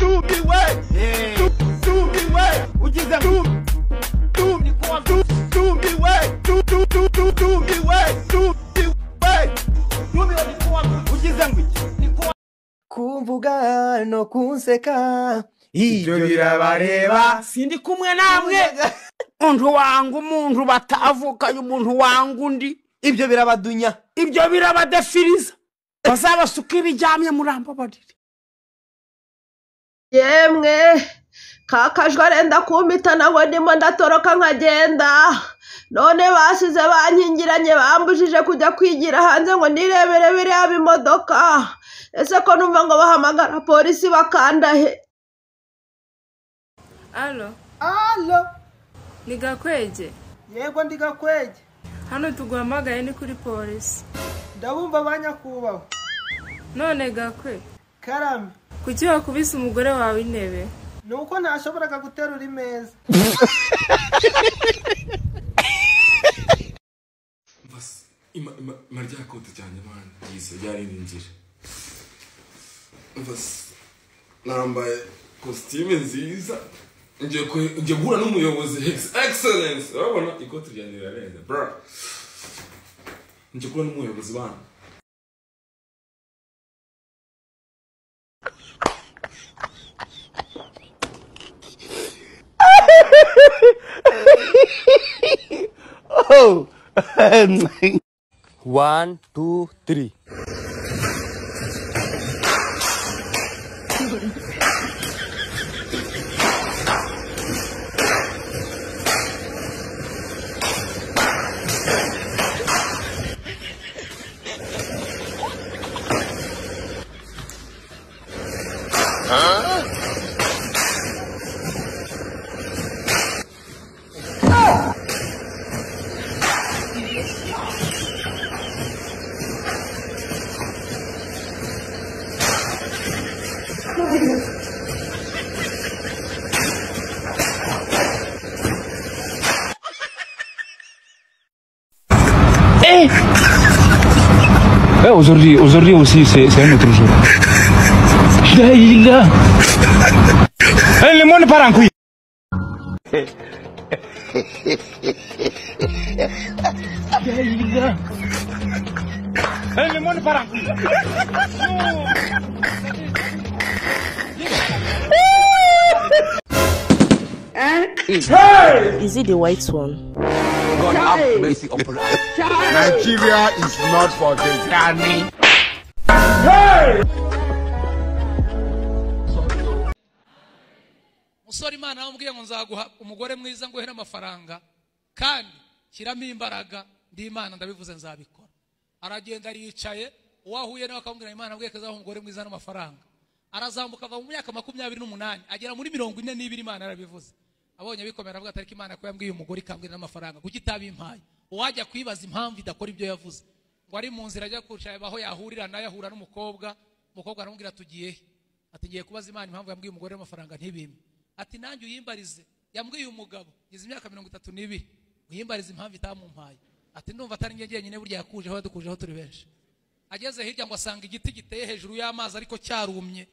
tumiwe tumiwe ugize tumiwe tumiwe ugize ngwiki kumvuga no kunseka ibyo birabareba sindi kumwe namwe umuntu wangu umuntu batavukanye umuntu wangu undi ibyo birabadunya ibyo birabadefiriza bazabasuka ibijyamye murambo badiri yemwe kakajwe arenda kumpita nawe ndimo ndatoroka nkagenda none basize bankingiranye bambujije kujya kwigira hanze ngo nirebere biriya bimodoka ese ko numva ngo bahamagara polisi bakandahe. Alo Ni Gakwege? Yego ndi Gakwege. Hano tuguhamagaye ni kuri polisi. Ndabumva banyakubaho. None Gakwe, Karame, kuki wakubise umugore wawe intebe? Nuko ntashoboraga guterura imeza. Bas, marya kote cyane man, yise byari ninjira. Bas, nambaye costume nziza. Nje guhura n'umuyobozi His Excellence. Urabona ikote ryanjye rirarenze, bro. Nje guhura n'umuyobozi bana. Oh. 1 2 3 Aujourd'hui aussi, c'est un autre jour. Le monde part en couille. Le monde part en couille. Is it the white one? God have mercy upon us. Nigeria is not for the journey. Musore Imana amubwiye ngo nzaguha umugore mwiza ngo hera amafaranga kandi kiramo imbaraga ndi Imana ndabivuze nzabikora. Aragenda aricaye uwahuye nawe akamubwira Imana amubwiye ko azaha umugore mwiza n'amafaranga. Arazamuka ava mu myaka 28 agera muri 42 Imana yarabivuze. Abonye bikomera avuga atari Imana ko yambwiye umugore ikambwira n'amafaranga kuki tabimpaye. Uwajya kwibaza impamvu idakora ibyo yavuze. Ngo ari mu nzira ajya kucaye baho yahurira naye ahura n'umukobwa aramubwira tugiye. Ati ngiye kubaza Imana impamvu yambwiye umugore n'amafaranga ntibime. Ati nanjye uyimbarize yambwiye umugabo ngize imyaka 32 uyimbarize impamvu itamumpaye. Ati ndumva atari ngiye nyine burya yakuje aho dukujeho turi benshi. Ageze hirya ngo asanga igiti giteye hejuru y'amazi ariko cyarumye.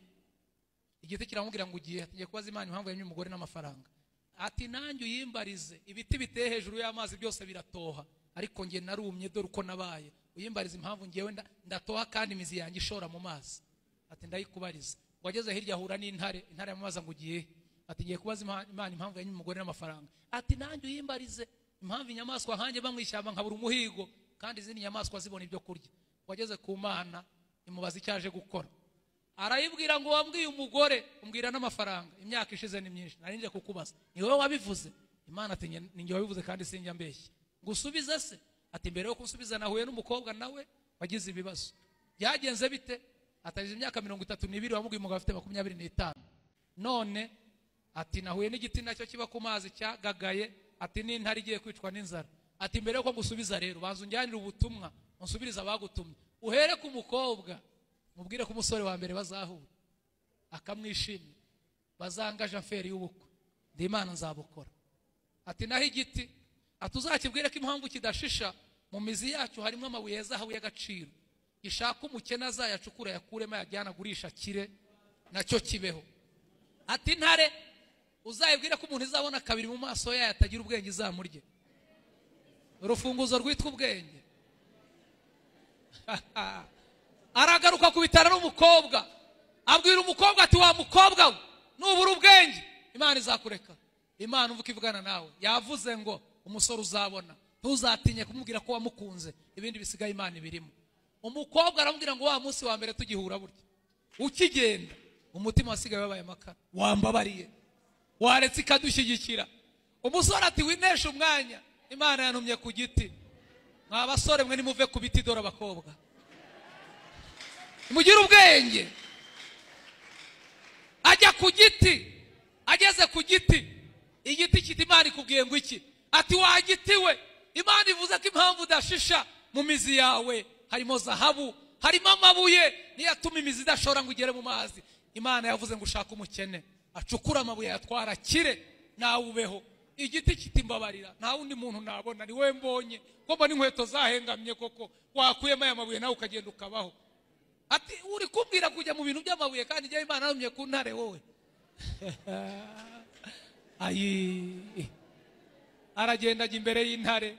Igiti kiramubwira ngo ugiye. Ati ngiye kubaza Imana impamvu yambwiye umugore n'amafaranga. Ati nanjye uyimbarize ibiti biteye hejuru y'amazi byose biratoha ariko ngiye narumye dore uko nabaye uyimbarize impamvu ngiye ndatoha kandi imizi yanjye ishora mu mazi. Ati ndayikubariza. Wageze hirya ahura n'intare yamubaza ngo ugiye. Ati ngiye kubaza Imana impamvu yanyuma umugore n'amafaranga. Ati nanjye uyimbarize impamvu inyamaswa hanjye bamwishyamba nkabura umuhigo kandi izindi nyamaswa zibona ibyo kurya. Wageze ku Mana imubaza icyaje gukora. Arayibwira ngo wambwiye umugore umbwira n'amafaranga imyaka ishize ni myinshi narinje kukubaza ni wowe wabivuze. Imana ati ninjye wabivuze kandi sinjya mbeshye ngusubize se. Ati mbere yo kunsubiza nahuye n'umukobwa nawe wagize ibibazo byagenze bite. Atagize imyaka 32 wamubwiye umugabo afite 25 none. Ati nahuye n'igiti nacyo kiba ku mazi cyagagaye. Ati n'intare igiye kwicwa n'inzara. Ati mbere yo gusubiza rero banza unjyanire ubutumwa unsubiriza abagutumye uhere ku mukobwa mubwire ko umusore wa mbere bazahura akamwishimira bazanga Jean-Feri y'ubukwe ndi Imana nzabukora. Ati naho igiti atuzakibwire ko impamvu kidashisha mu mizi yacyo harimo amabuye y'azahabu y'agaciro gishaka umukene azayacukura yakuremo yajyana gurisha kire nacyo kibeho. ati intare uzayibwire ko umuntu izabona kabiri mu maso yayo atagira ubwenge izamurye. Urufunguzo rwitwa ubwenge. Aragaruka kubitana n'umukobwa, abwira umukobwa ati wa mukobwa we nubura ubwenge Imana izakureka. Imana umvuka ivugana nawe yavuze ngo umusore uzabona ntuzatinye kumubwira ko wamukunze, ibindi bisigaye Imana ibirimo. Umukobwa aramubwira ngo wa munsi wa mbere tugihura burya ukigenda umutima wasigaye wabaye amakara, wambabariye waretse ikadushyigikira. Umusore ati winesha umwanya, Imana yantumye ku giti. Mwa basore mwe nimuve ku biti dore abakobwa mugire ubwenge. Ajya ku giti, ageze ku giti, igiti kiti Imana ikubwiye ngo iki? Ati wa giti we, Imana ivuze ko impamvu udashisha mu mizi yawe harimo zahabu, harimo amabuye niyatuma imizi idashora ngo igere mu mazi. Imana yavuze ngo ushaka umukene acukura amabuye yatwara kire nawe ubeho. Igiti kiti mbabarira nta wundi muntu nabona ni we mbonye, ngomba n'inkweto zahengamye koko wakuyemo aya mabuye nawe ukagenda ukabaho. Ati uri kumbwira kujya mu bintu by'amabuye kandi njye Imana yantumye ku ntare wowe. Ayi aragenda ajya imbere y'intare.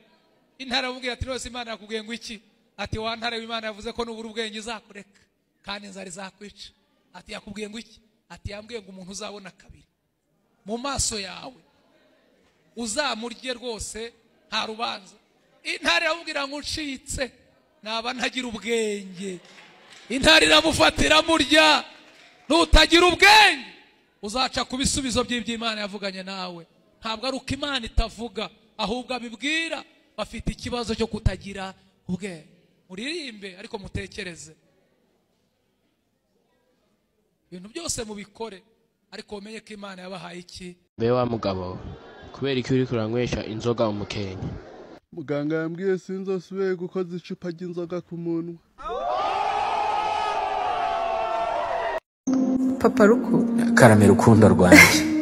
Intare amubwira ati rwose Imana yakubwiye ngo iki? Ati wa ntare w'Imana yavuze ko nubura ubwenge izakureka kandi inzara izakwica. Ati yakubwiye ngo iki? Ati yambwiye ngo umuntu uzabona kabiri mu maso yawe uzamurye rwose nta rubanza. Intare amubwira ngo ucitse naba ntagira ubwenge. Intare iramufatira murya, nutagira ubwenge uzaca ku bisubizo by'Imana yavuganye nawe. Ntabwo ari uko Imana itavuga, ahubwo abibwira bafite ikibazo cyo kutagira ubwenge. Muririmbe ariko mutekereze, ibintu byose mubikore ariko umenye ko Imana yabahaye iki. Mbe wa mugabo kubera iki uri kuranywesha inzoga umukenye? Muganga yambwiye sinzosubire gukoza icupa ry'inzoga ku munwa. Papa Ruku Karame rukundo rwanjye.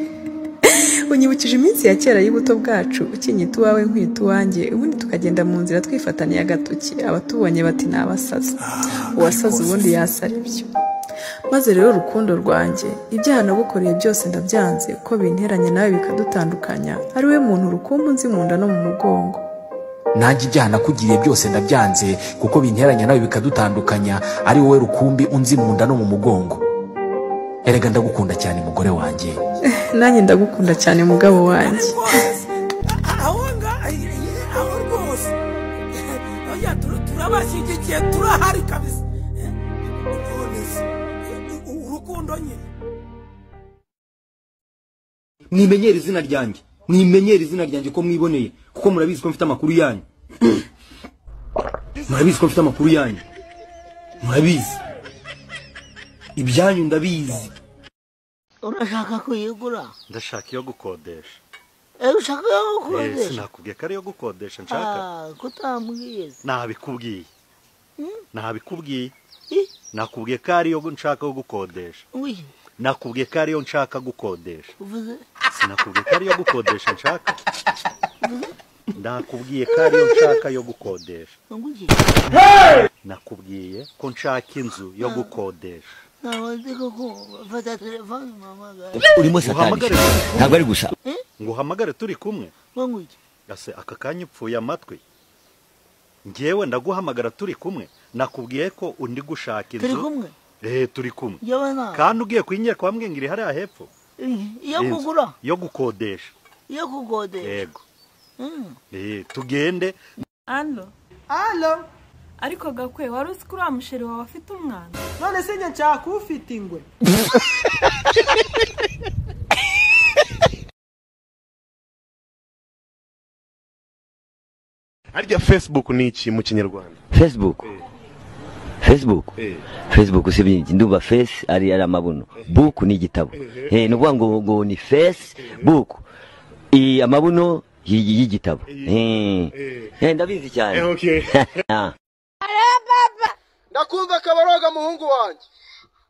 Unyibukije iminsi ya kera y'ubuto bwacu, ukinyita uwawe nkwita uwanjye, ubundi tukagenda mu nzira twifataniye agatoki, abatubonye bati ni abasazi. Uwasaze ubundi yasara ibyo. Maze rero rukundo rwanjye, ibyaha nagukoreye byose ndabyanze, uko binteranye nawe bikadutandukanya, ari we muntu rukumbu nzi mu nda no mu mugongo. Nanjye ibyaha nakugiriye byose ndabyanze, kuko binteranye nawe bikadutandukanya, ari wowe rukumbi unzi mu nda no mu mugongo. Erega ndagukunda cyane mugore wanjye. Nanjye ndagukunda cyane mugabo wanjye. Aho rwose oya turabashyigikiye turahari kabisa. Urukundo nyine mwimenyera izina ryanjye, mwimenyera izina ryanjye ko mwiboneye, kuko murabizi ko mfite amakuru yanyu. Murabizi ko mfite amakuru yanyu, murabizi ibyanyu ndabizi. Urashaka kuyigura? Ndashaka iyo gukodesha. Ushaka iyo gukodesha? Sinakubwiye ko ari iyo gukodesha nshaka. Kutambwiye. Nabikubwiye. Nabikubwiye. Nakubwiye ko ari iyo nshaka gukodesha. Nakubwiye ko ari iyo nshaka gukodesha. Sinakubwiye ko ari iyo gukodesha nshaka. Nakubwiye ko ari iyo nshaka yo gukodesha. Nakubwiye ko nshaka inzu yo gukodesha. Urimo satani ntabwo ari gusa ngo uhamagare turi kumwe. Ase aka kanya upfuye amatwi. Ngewe ndaguhamagara turi kumwe, nakubwiye ko undi gushaka inzu. Turi kumwe? Turi kumwe. Kandi ugiye kwinyera kwa mbwengiri hariya hepfo. Iyo kugura? Yo gukodesha. Iyo kukodesha? Yego. Tugende. Allo ariko gakwe wari uzi ko uriya musheri wawe afite umwana? None se njye nshaka ufite ingwe. Arya Facebook ni iki mu Kinyarwanda? Facebook usibye ndumva face ari amabuno. Book ni igitabo. Nuvuga ngo ni Facebook. Amabuno y'igitabo. Ndabizi cyane. Okay. Papa. Ndakumva kabaroga muhungu wanjye.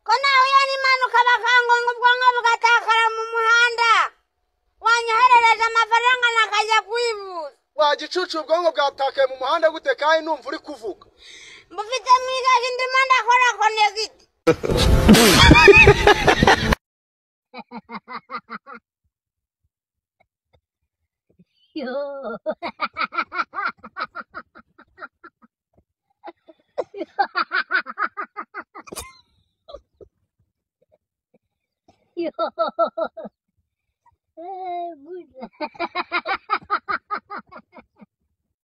Ko nawe yani impanuka bakangonga ubwonko bugatakara mu muhanda. Wanyoherereje amafaranga nakajya kwivuza. Wagicucu ubwonko bwatakaye mu muhanda gute kandi numva uri kuvuga. Mbufite mwigaje ndimo ndakora connect. Yo. Yo. Muda.